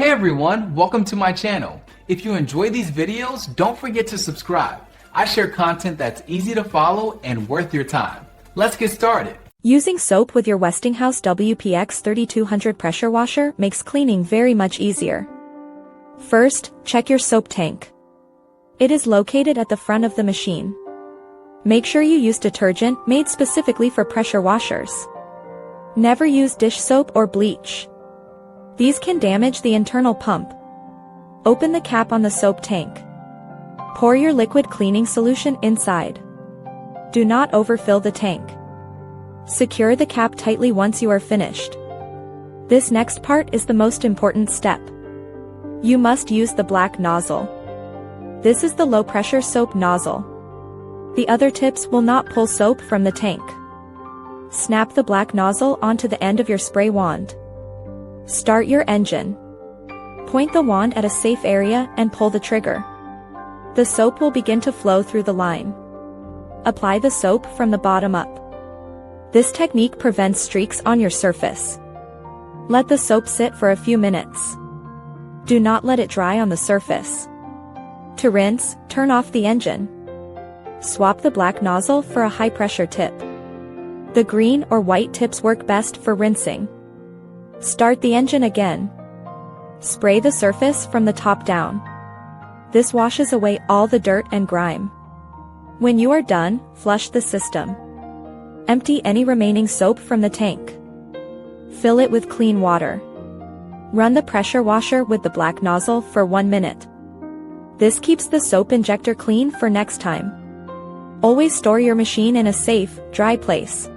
Hey everyone, welcome to my channel. If you enjoy these videos, don't forget to subscribe. I share content that's easy to follow and worth your time. Let's get started. Using soap with your Westinghouse WPX3200 pressure washer makes cleaning very much easier. First, check your soap tank. It is located at the front of the machine. Make sure you use detergent made specifically for pressure washers. Never use dish soap or bleach. These can damage the internal pump. Open the cap on the soap tank. Pour your liquid cleaning solution inside. Do not overfill the tank. Secure the cap tightly once you are finished. This next part is the most important step. You must use the black nozzle. This is the low-pressure soap nozzle. The other tips will not pull soap from the tank. Snap the black nozzle onto the end of your spray wand. Start your engine. Point the wand at a safe area and pull the trigger. The soap will begin to flow through the line. Apply the soap from the bottom up. This technique prevents streaks on your surface. Let the soap sit for a few minutes. Do not let it dry on the surface. To rinse, turn off the engine. Swap the black nozzle for a high-pressure tip. The green or white tips work best for rinsing. Start the engine again. Spray the surface from the top down. This washes away all the dirt and grime. When you are done, flush the system. Empty any remaining soap from the tank. Fill it with clean water. Run the pressure washer with the black nozzle for 1 minute. This keeps the soap injector clean for next time. Always store your machine in a safe, dry place.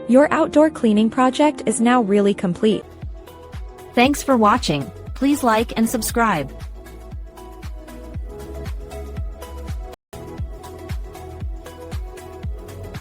Your outdoor cleaning project is now really complete. Thanks for watching. Please like and subscribe.